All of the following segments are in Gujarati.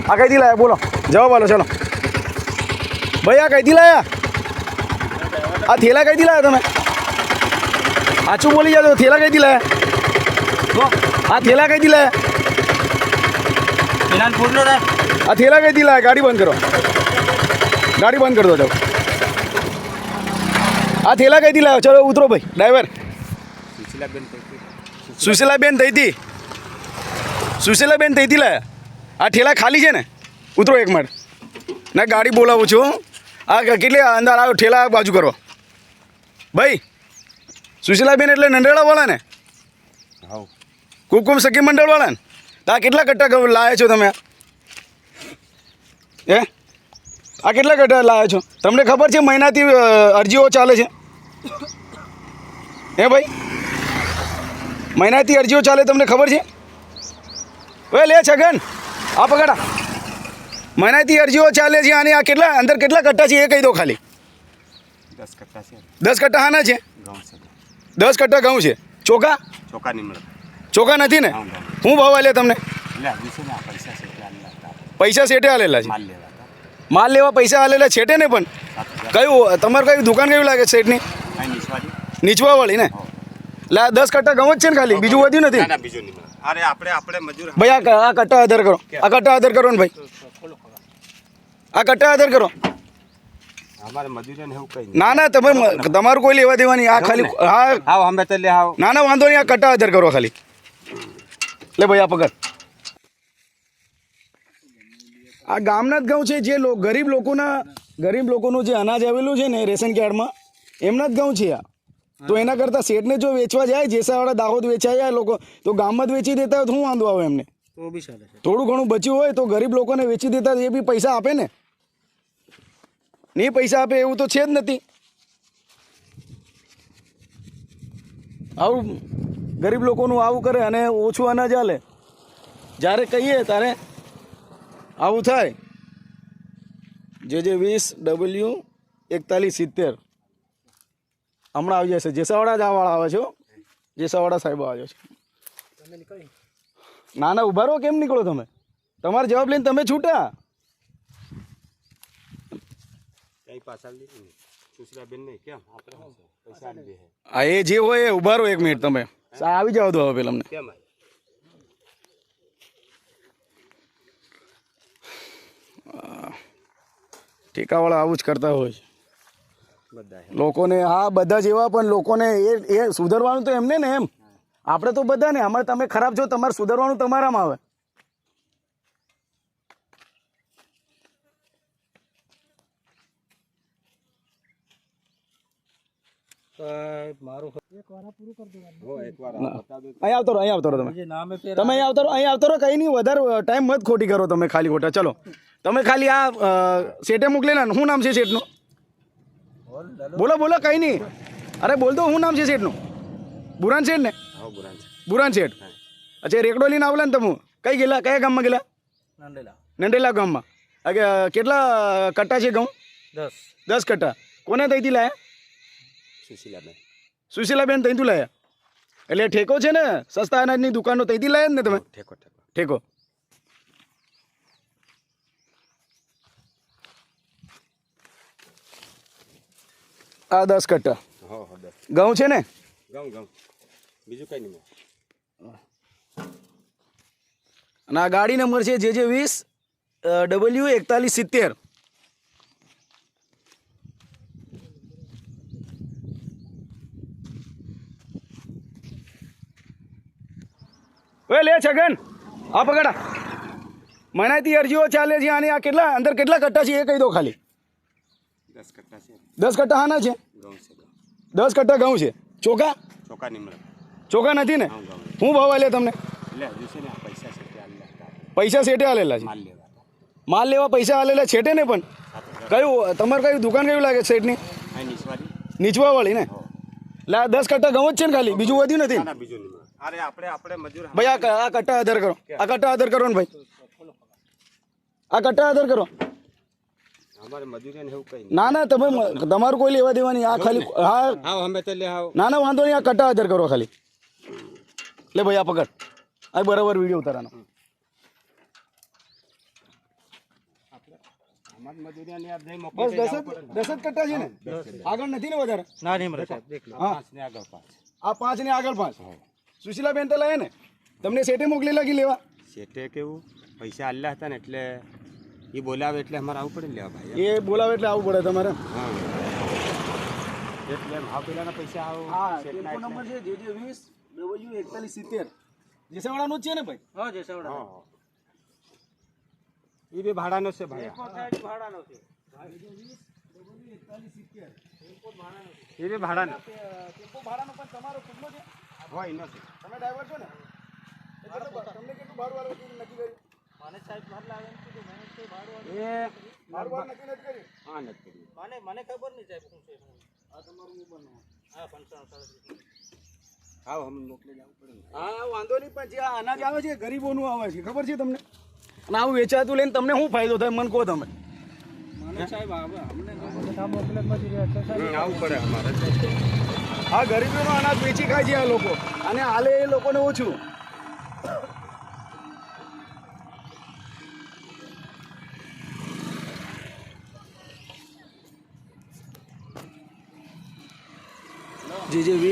આ કઈથી લાયા બોલો, જવાબ આલો ચલો ભાઈ. આ કઈથી લાયા? આ થેલા કઈથી લાયા તમે? સાચું બોલી જાઓ, થેલા કઈથી લાયા? આ થેલા કઈથી લાયા? આ થેલા કઈથી લાયા? ગાડી બંધ કરો, ગાડી બંધ કરી દો. જાઓ, આ થેલા કઈથી લાવ્યો? ચલો ઉતરો ભાઈ ડ્રાઈવર. સુશીલાબેન થઈથી, સુશીલાબેન થઈથી લાયા. આ ઠેલા ખાલી છે ને? ઉતરો એક મિનિટ, ના ગાડી બોલાવું છું. આ કેટલી અંદર આવ્યો ઠેલા બાજુ કરો ભાઈ. સુશીલાબેન એટલે નંદેડાવાળા ને? કુમકુમ સખી મંડળવાળા ને? તો આ કેટલા કટ્ટા લાવ્યા છો તમે? હે, આ કેટલા કટ્ટા લાવ્યા છો? તમને ખબર છે મહિનાથી અરજીઓ ચાલે છે? હે ભાઈ, મહિનાથી અરજીઓ ચાલે, તમને ખબર છે? ઓય લે છગન, આ પકડા. મહિનાથી અરજીઓ ચાલે છે અને આ કેટલા અંદર કેટલા કટ્ટા છે એ કહી દો ખાલી. 10 કટ્ટા છે. 10 કટ્ટા હાના છે? 10 કટ્ટા ઘઉં છે. ચોખા? ચોખા નહીં મળે. ચોખા નથી ને? શું ભાવ આલ્યા તમને? પૈસા શેઠે આલેલા છે? માલ લેવા પૈસા આલેલા છેટે ને? પણ કયું તમારે કઈ દુકાન કયું લાગે શેઠની? નીચવા વાળી ને? એટલે 10 કટ્ટા ઘઉં જ છે ને ખાલી, બીજું વધ્યું નથી? અરે આપણે મજૂર ભાઈ આ કટ્ટા આધાર કરો, આ કટ્ટા આધાર કરો ને ભાઈ, આ કટ્ટા આધાર કરો. અમારે મજૂરીને એવું કઈ ના ના તમે તમારું કોઈ લેવા દેવાની. આ ખાલી હા આવો અમે તો લે આવો. ના ના વાંધો નહીં, આ કટ્ટા આધાર કરો ખાલી. લે ભાઈ આ પકડ. આ ગામના જ ઘઉં છે, જે ગરીબ લોકોનું જે અનાજ આવેલું છે ને રેશન કાર્ડમાં, એમના જ ઘઉં છે આ. તો એના કરતાં શેઠને જો વેચવા જાય, જેસાવાળા દાહોદ વેચાઈ જાય લોકો, તો ગામમાં જ વેચી દેતા હોય તો શું વાંધો આવે એમને? થોડું ઘણું બચ્યું હોય તો ગરીબ લોકોને વેચી દેતા એ બી પૈસા આપે ને? નહીં પૈસા આપે એવું તો છે જ નથી. આવું ગરીબ લોકોનું આવું કરે અને ઓછું અનાજ આલે. જ્યારે કહીએ ત્યારે આવું થાય. જે 20W4170 હમણાં આવી જશે. જેસાવાડા જ આવાળા આવે છે, જેસાવાડા સાહેબ આવે છે. ના ના ઉભા રહો, કેમ નીકળો તમે? તમારો જવાબ લઈને તમે છૂટા. હા એ જે હોય એ ઉભા રહો એક મિનિટ, તમે આવી જાઓ તો હવે પેલા અમને. ઠેકાવાળા આવું જ કરતા હોય છે લોકોને. હા બધા જેવા, પણ લોકોને એ સુધરવાનું તો એમને ને એમ. આપણે તો બધા ને, અમારે તમે ખરાબ છો, તમારે સુધરવાનું તમારામાં આવે. અહીં આવતો રહો, અહીં આવતો રહો તમે અહીં આવતો રહો, અહીં આવતો રહો. કઈ નહીં, વધારે ટાઈમ મત ખોટી કરો તમે ખાલી ખોટા. ચલો તમે ખાલી આ શેઠે મોકલેલા ને, શું નામ છે શેઠનું? બોલો બોલો, કઈ નહીં. અરે બોલ દો, શું નામ છે શેઠનું? બુરાન શેઠ ને? બુરાન શેઠ. અચ્છા રેકડો લઈને આવેલા ને તમે? કઈ ગયેલા, કયા ગામમાં ગયેલા? નંદેલા ગામમાં. કેટલા કટ્ટા છે ઘઉં? 10 કટ્ટા. કોને ત્યાંથી લાયા? સુશીલાબેન ત્યાંથી લાયા. એટલે ઠેકો છે ને, સસ્તા અનાજની દુકાનો ત્યાંથી લાયા ને તમે? ઠેકો. આ 10 કટ્ટા ઘઉં છે ને? બીજું કઈ નહીં. અને આ ગાડી નંબર છે JJ20W4170. ઓય લે છગન, આ પકડા. મહિનાથી અરજીઓ ચાલે છે અને આ કેટલા અંદર કેટલા કટ્ટા છે એ કહી દો ખાલી. 10 કટ્ટા છે. 10 કટ્ટા હાના છે? 10 કટ્ટા ઘઉં છે. ચોખા? ચોખા નહીં મળે. ચોખા નથી ને? શું ભાવ આલ્યા તમને? પૈસા શેઠે આલેલા છે? માલ લેવા પૈસા આલેલા છેટે ને? પણ કયું તમારે કયું દુકાન કયું લાગે શેઠની? નીચવા વાળી ને? એટલે આ 10 કટ્ટા ઘઉં જ છે ને ખાલી, બીજું વધ્યું નથી? અરે આપણે મજૂર ભાઈ આ કટ્ટા આધાર કરો, આ કટ્ટા આધાર કરો ને ભાઈ, આ કટ્ટા આધાર કરો. અમારે મજૂરીને એવું કઈ ના ના તમે તમારું કોઈ લેવા દેવાની. આ ખાલી હા અમે તો લે આવો. ના ના વાંધો નહીં, આ કટ્ટા આધાર કરો ખાલી. લે ભાઈ આ પકડ, આ બરાબર વિડીયો ઉતારવાનો. અમારી મજૂરીને આ જઈ બસ મોકલી 10 જ કટ્ટા છે ને આગળ નથી ને વધારે ના નહીં મળે સાહેબ દેખ લો હા 5 ને આગળ 5 આ 5 ને આગળ 5 સુશીલાબેન તો લાયા ને તમને શેઠે મોકલેલા કે લેવા શેઠે કેવું પૈસા આલ્યા હતા ને એટલે એ બોલાવે એટલે અમારે આવું પડે ને લેવા ભાઈ એ બોલાવે એટલે આવવું પડે તમારે હા એટલે ભાવ પેલાના પૈસા હા આવો ટેલિફોન નંબર છે JJ20W4170 જેસાવાડાનો જ છે ને ભાઈ હા જે સવડા હા એ બી ભાડાનો છે ભાઈ ભાડાનો છે એ બી ભાડાનો ટેમ્પો ભાડાનો પણ તમારો ખુદનો છે હોય એનો છે તમે ડ્રાઈવર છો ને તમને કેટલું ભાડું આવે છે નક્કી કર્યું મને સાહેબ ભાર લાગે ને કીધું મને તો ભાડું એ ભાડું નક્કી નથી કર્યું હા નથી કર્યું. મને ખબર નહીં સાહેબ શું છે આ તમારું મોબાઈલ હા 55 આવો અમે મોકલી જવું પડે ને હા વાંધો નહીં પણ જે આ અનાજ આવે છે ગરીબોનું આવે છે ખબર છે તમને અને આવું વેચાતું લઈને તમને શું ફાયદો થાય મને કહો તમે મને સાહેબ અમને આવું પડે અમારે આ ગરીબોનું અનાજ વેચી ખાય છે આ લોકો અને હાલે એ લોકોને ઓછું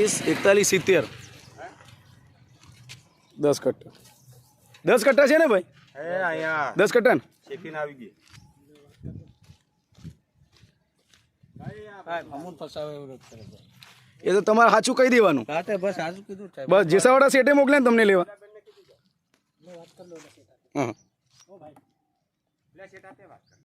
JJ204170 10 કટ્ટા 10 કટ્ટા છે ને ભાઈ એ અહીંયા 10 કટ્ટા ને શેકીને આવી ગઈ સાહેબ અમૂલ ફસાવે એવું કરે છે એ તો તમારે સાચું કહી દેવાનું રાતે બસ આજુ કીધું સાહેબ બસ જેસાવાડા શેઠે મોકલે ને તમને લેવા હા લે શેઠ હાથે વાત કર.